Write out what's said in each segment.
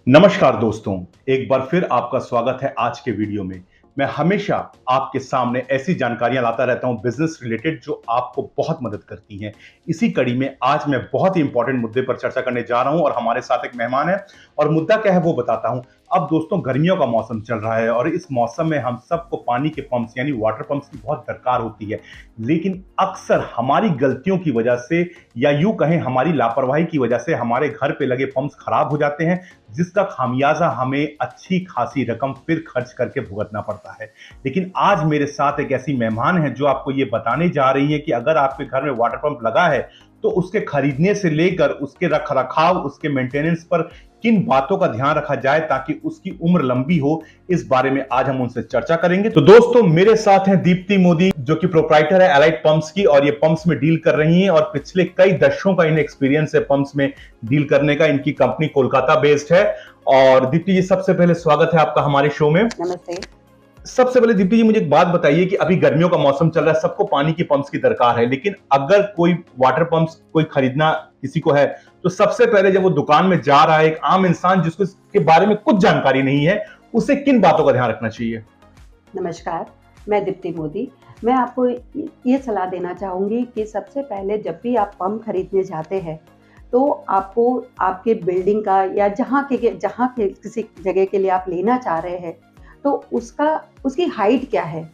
नमस्कार दोस्तों, एक बार फिर आपका स्वागत है आज के वीडियो में। मैं हमेशा आपके सामने ऐसी जानकारियां लाता रहता हूं बिजनेस रिलेटेड जो आपको बहुत मदद करती हैं। इसी कड़ी में आज मैं बहुत ही इंपॉर्टेंट मुद्दे पर चर्चा करने जा रहा हूं और हमारे साथ एक मेहमान है और मुद्दा क्या है वो बताता हूं। अब दोस्तों गर्मियों का मौसम चल रहा है और इस मौसम में हम सबको पानी के पंप्स यानी वाटर पंप्स की बहुत दरकार होती है। लेकिन अक्सर हमारी गलतियों की वजह से या यूं कहें हमारी लापरवाही की वजह से हमारे घर पे लगे पंप्स खराब हो जाते हैं, जिसका खामियाजा हमें अच्छी खासी रकम फिर खर्च करके भुगतना पड़ता है। लेकिन आज मेरे साथ एक ऐसी मेहमान है जो आपको ये बताने जा रही है कि अगर आपके घर में वाटर पंप लगा है तो उसके खरीदने से लेकर उसके रखरखाव, उसके मेंटेनेंस पर किन बातों का ध्यान रखा जाए ताकि उसकी उम्र लंबी हो, इस बारे में आज हम उनसे चर्चा करेंगे। तो दोस्तों मेरे साथ हैं दीप्ति मोदी जो कि प्रोप्राइटर है एलाइट पंप्स की और ये पंप्स में डील कर रही हैं और पिछले कई दशकों का इन्हें एक्सपीरियंस है पंप्स में डील करने का। इनकी कंपनी कोलकाता बेस्ड है। और दीप्ति जी सबसे पहले स्वागत है आपका हमारे शो में। नमस्ते। सबसे पहले दीप्ति जी मुझे एक बात बताइए कि अभी गर्मियों का मौसम चल रहा है, सबको पानी की पंप्स की दरकार है, लेकिन अगर कोई वाटर पंप्स कोई खरीदना किसी को है तो सबसे पहले जब वो दुकान में जा रहा है, एक आम इंसान जिसको इसके बारे में कुछ जानकारी नहीं है, उसे किन बातों का ध्यान रखना चाहिए? नमस्कार, मैं दीप्ति मोदी। मैं आपको ये सलाह देना चाहूँगी कि सबसे पहले जब भी आप पंप खरीदने जाते हैं, तो आपको आपके बिल्डिंग का या जहाँ के किसी जगह के लिए आप लेना चाह रहे हैं, तो उसकी हाइट क्या है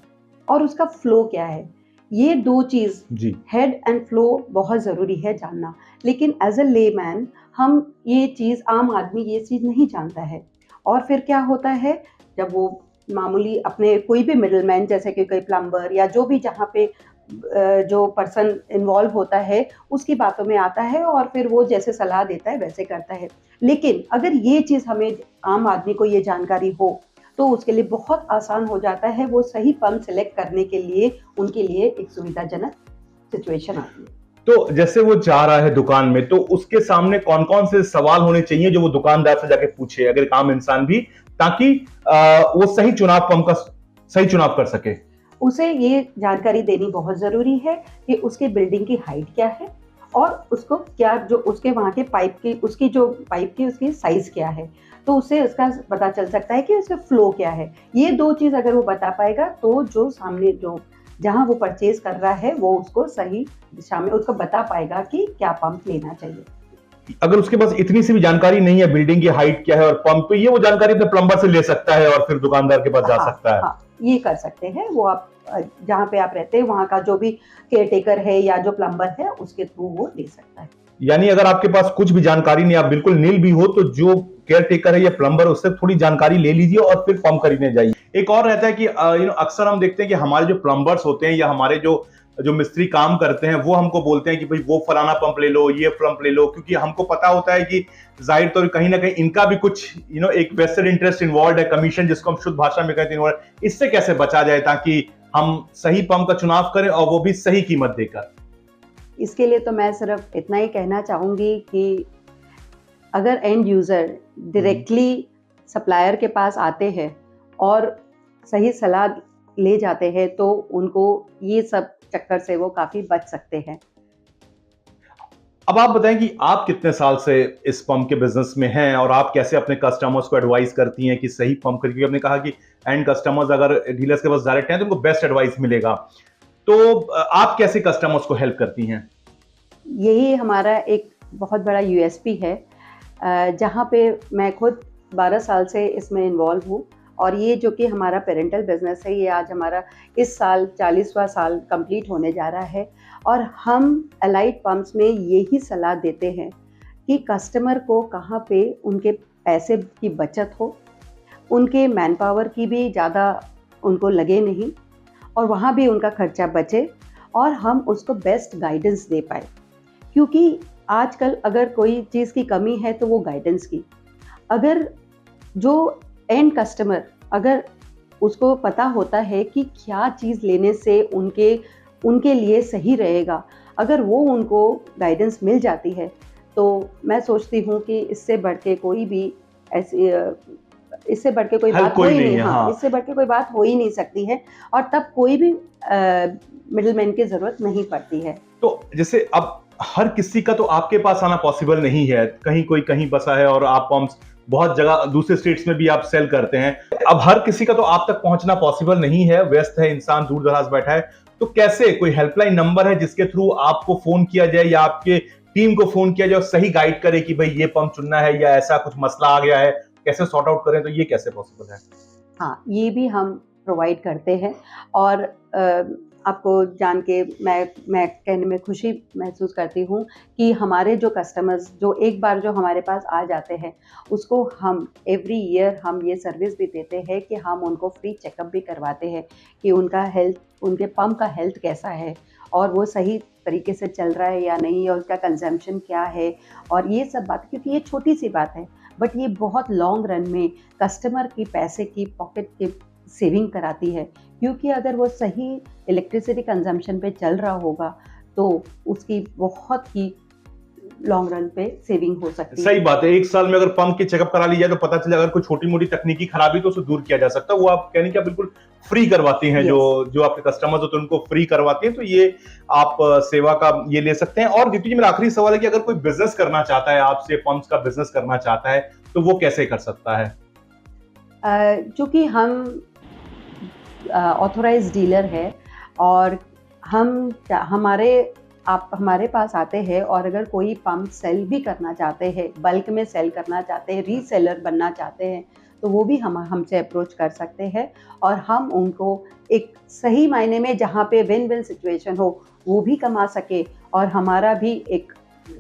और उसका फ्लो क्या है। ये 2 चीज़ जी। हेड एंड फ्लो बहुत ज़रूरी है जानना। लेकिन एज़ अ लेमैन हम ये चीज़ आम आदमी ये चीज़ नहीं जानता है। और फिर क्या होता है जब वो मामूली अपने कोई भी मिडलमैन जैसे कि कोई प्लम्बर या जो भी जहाँ पे जो पर्सन इन्वॉल्व होता है उसकी बातों में आता है और फिर वो जैसे सलाह देता है वैसे करता है। लेकिन अगर ये चीज़ हमें आम आदमी को ये जानकारी हो तो उसके लिए बहुत आसान हो जाता है, वो सही पंप सेलेक्ट करने के लिए उनके लिए एक सुविधाजनक सिचुएशन आती है। तो जैसे वो जा रहा है दुकान में तो उसके सामने कौन-कौन से सवाल होने चाहिए जो वो दुकानदार से जाके पूछे, अगर एक आम इंसान भी, ताकि वो सही चुनाव कर सके? उसे ये जानकारी देनी बहुत ज़रूरी है कि उसकी बिल्डिंग की हाइट क्या है और उसको क्या जो उसके वहाँ के पाइप की उसकी जो पाइप की उसकी साइज़ क्या है। तो उससे उसका पता चल सकता है कि उसका फ्लो क्या है। ये 2 चीज़ अगर वो बता पाएगा तो जो सामने जो जहाँ वो परचेज़ कर रहा है वो उसको सही दिशा में उसको बता पाएगा कि क्या पंप लेना चाहिए। अगर उसके पास इतनी सी भी जानकारी नहीं है, बिल्डिंग की हाइट क्या है और पंप, तो ये वो जानकारी अपने प्लम्बर से ले सकता है और फिर दुकानदार के पास जा हाँ, सकता है। हाँ, ये कर सकते हैं। वो आप जहाँ पे आप रहते हैं वहाँ का जो भी केयरटेकर है या जो प्लम्बर है उसके थ्रू वो ले सकता है। यानी अगर आपके पास कुछ भी जानकारी नहीं, आप बिल्कुल नील भी हो, तो जो केयर टेकर है या प्लम्बर है उससे थोड़ी जानकारी ले लीजिए और फिर पंप खरीदने जाइए। एक और रहता है कि अक्सर हम देखते हैं कि हमारे जो प्लम्बर्स होते हैं या हमारे जो जो मिस्त्री काम करते हैं वो हमको बोलते हैं कि भाई वो फलाना पंप ले लो, ये पंप ले लो, क्योंकि हमको पता होता है कि जाहिर तौर कहीं ना कहीं इनका भी कुछ एक वेस्टेड इंटरेस्ट इन्वॉल्व है, कमीशन जिसको हम शुद्ध भाषा में कहते हैं। इससे कैसे बचा जाए ताकि हम सही पंप का चुनाव करें और वो भी सही कीमत देकर? इसके लिए तो मैं सिर्फ इतना ही कहना चाहूँगी कि अगर एंड यूज़र डायरेक्टली सप्लायर के पास आते हैं और सही सलाह ले जाते हैं तो उनको ये सब चक्कर से वो काफ़ी बच सकते हैं। अब आप बताएं कि आप कितने साल से इस पंप के बिजनेस में हैं और आप कैसे अपने कस्टमर्स को एडवाइस करती हैं कि सही पंप खरीदिए? आपने कहा कि एंड कस्टमर्स अगर डीलर्स के पास डायरेक्ट हैं तो उनको बेस्ट एडवाइस मिलेगा, तो आप कैसे कस्टमर्स को हेल्प करती हैं? यही हमारा एक बहुत बड़ा यूएसपी है, जहाँ पे मैं खुद 12 साल से इसमें इन्वॉल्व हूँ और ये जो कि हमारा पेरेंटल बिजनेस है, ये आज हमारा इस साल 40वां साल कंप्लीट होने जा रहा है और हम एलाइट पंप्स में यही सलाह देते हैं कि कस्टमर को कहाँ पे उनके पैसे की बचत हो, उनके मैन पावर की भी ज़्यादा उनको लगे नहीं और वहाँ भी उनका खर्चा बचे और हम उसको बेस्ट गाइडेंस दे पाए। क्योंकि आजकल अगर कोई चीज़ की कमी है तो वो गाइडेंस की। अगर जो एंड कस्टमर अगर उसको पता होता है कि क्या चीज़ लेने से उनके लिए सही रहेगा, अगर वो उनको गाइडेंस मिल जाती है तो मैं सोचती हूँ कि इससे बढ़ के कोई भी ऐसी इससे बढ़ के कोई बात हो ही नहीं। हाँ, इससे बढ़ के कोई बात हो ही नहीं सकती है और तब कोई भी मिडलमैन की ज़रूरत नहीं पड़ती है। तो जैसे अब हर किसी का तो आपके पास आना पॉसिबल नहीं है, कहीं कोई कहीं बसा है और आप पंप्स बहुत जगह दूसरे स्टेट्स में भी आप सेल करते हैं। अब हर किसी का तो आप तक पहुंचना पॉसिबल नहीं है, व्यस्त है इंसान, दूर दराज बैठा है, तो कैसे कोई हेल्पलाइन नंबर है जिसके थ्रू आपको फोन किया जाए या आपके टीम को फोन किया जाए और सही गाइड करे कि भाई ये पंप चुनना है या ऐसा कुछ मसला आ गया है, कैसे सॉर्ट आउट करें, तो ये कैसे पॉसिबल है? हाँ, ये भी हम प्रोवाइड करते हैं और आपको जान के मैं कहने में खुशी महसूस करती हूँ कि हमारे जो कस्टमर्स जो एक बार जो हमारे पास आ जाते हैं, उसको हम एवरी ईयर हम ये सर्विस भी देते हैं कि हम उनको फ्री चेकअप भी करवाते हैं कि उनका हेल्थ, उनके पंप का हेल्थ कैसा है और वो सही तरीके से चल रहा है या नहीं, और उसका कंजम्पशन क्या है, और ये सब बात, क्योंकि ये छोटी सी बात है बट ये बहुत लॉन्ग रन में कस्टमर की पैसे की पॉकेट की सेविंग कराती है। क्योंकि अगर वो सही इलेक्ट्रिसिटी कंजम्पशन पे चल रहा होगा तो उसकी बहुत ही लॉन्ग रन पे सेविंग हो सकती है। सही बात है, एक साल में अगर पंप की चेकअप करा ली जाए तो पता चले अगर कोई छोटी मोटी तकनीकी खराबी तो उसे दूर किया जा सकता है। वो आप कहने की बिल्कुल फ्री करवाती हैं, जो आपके कस्टमर्स होते हैं उनको फ्री करवाती हैं, तो ये आप सेवा का ये ले सकते हैं। और दीप्ति जी, मेरा आखिरी सवाल है कि अगर कोई बिजनेस करना चाहता है आपसे, पंप्स का बिजनेस करना चाहता है, तो वो कैसे कर सकता है? चूंकि हम ऑथोराइज डीलर है और आप हमारे पास आते हैं और अगर कोई पंप सेल भी करना चाहते हैं, बल्क में सेल करना चाहते हैं, रीसेलर बनना चाहते हैं, तो वो भी हमसे अप्रोच कर सकते हैं और हम उनको एक सही मायने में जहाँ पे विन विन सिचुएशन हो, वो भी कमा सके और हमारा भी एक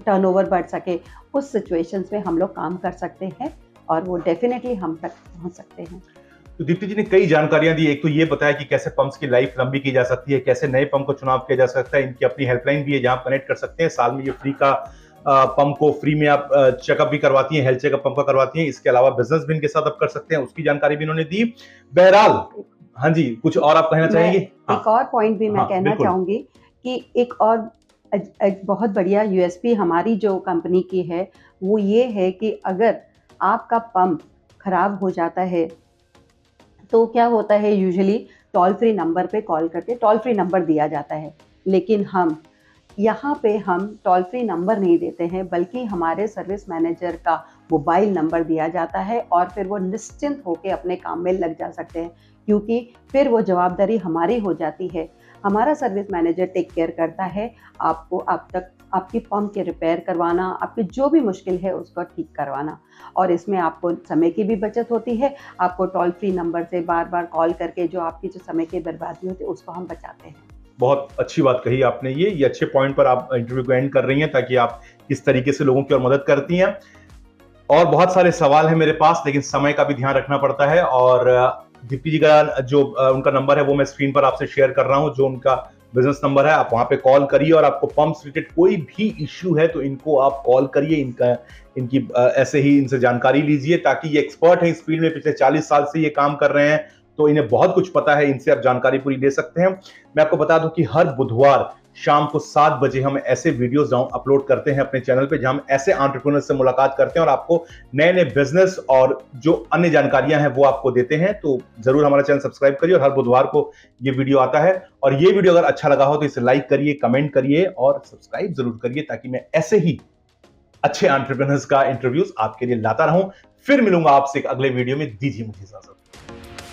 टर्नओवर बढ़ सके, उस सिचुएशंस में हम लोग काम कर सकते हैं और वो डेफिनेटली हम तक पहुँच सकते हैं। तो दीप्ति जी ने कई जानकारियां दी। एक तो ये बताया कि कैसे पंप्स की लाइफ लंबी की जा सकती है, कैसे नए पंप का चुनाव किया जा सकता है, इनकी अपनी हेल्पलाइन भी है जहां कनेक्ट कर सकते हैं। साल में ये फ्री का पंप को फ्री में आप चेकअप भी करवाती हैं, हेल्थ चेकअप पंप का करवाती हैं। इसके अलावा बिजनेस भी इनके साथ आप कर सकते हैं, उसकी जानकारी भी इन्होंने दी। बहरहाल, हाँ जी, कुछ और आप कहना चाहेंगे? एक और पॉइंट भी मैं कहना चाहूंगी कि एक बहुत बढ़िया यूएसपी हमारी जो कंपनी की है वो ये है कि अगर आपका पंप खराब हो जाता है तो क्या होता है, यूजुअली टोल फ्री नंबर पे कॉल करके टोल फ्री नंबर दिया जाता है, लेकिन हम यहाँ पे हम टोल फ्री नंबर नहीं देते हैं बल्कि हमारे सर्विस मैनेजर का मोबाइल नंबर दिया जाता है और फिर वो निश्चिंत होकर अपने काम में लग जा सकते हैं, क्योंकि फिर वो जवाबदारी हमारी हो जाती है। हमारा सर्विस मैनेजर टेक केयर करता है आपको, आप तक आपकी पंप के रिपेयर करवाना, आपकी जो भी मुश्किल है उसको ठीक करवाना, और इसमें आपको समय की भी बचत होती है। आपको टोल फ्री नंबर से बार बार कॉल करके जो आपकी जो समय की बर्बादी होती है उसको हम बचाते हैं। बहुत अच्छी बात कही आपने, ये अच्छे पॉइंट पर आप इंटरव्यू को एंड कर रही हैं ताकि आप किस तरीके से लोगों की और मदद करती हैं। और बहुत सारे सवाल हैं मेरे पास, लेकिन समय का भी ध्यान रखना पड़ता है। और दीप्ति जी का जो उनका नंबर है वो मैं स्क्रीन पर आपसे शेयर कर रहा हूं, जो उनका बिजनेस नंबर है। आप वहां पे कॉल करिए और आपको पंप्स रिलेटेड कोई भी इश्यू है तो इनको आप कॉल करिए, इनकी ऐसे ही इनसे जानकारी लीजिए, ताकि ये एक्सपर्ट है इस फील्ड में, पिछले 40 साल से ये काम कर रहे हैं, तो इन्हें बहुत कुछ पता है। इनसे आप जानकारी पूरी ले सकते हैं। मैं आपको बता दूं कि हर बुधवार शाम को 7 बजे हम ऐसे वीडियोस अपलोड करते हैं अपने चैनल पे, जहां हम ऐसे एंटरप्रेन्योर्स से मुलाकात करते हैं और आपको नए नए बिजनेस और जो अन्य जानकारियां हैं वो आपको देते हैं। तो जरूर हमारा चैनल सब्सक्राइब करिए और हर बुधवार को ये वीडियो आता है। और ये वीडियो अगर अच्छा लगा हो तो इसे लाइक करिए, कमेंट करिए और सब्सक्राइब जरूर करिए, ताकि मैं ऐसे ही अच्छे एंटरप्रेन्योर्स का इंटरव्यूज आपके लिए लाता रहूं। फिर मिलूंगा आपसे एक अगले वीडियो में। दीजिए मुझे इजाजत।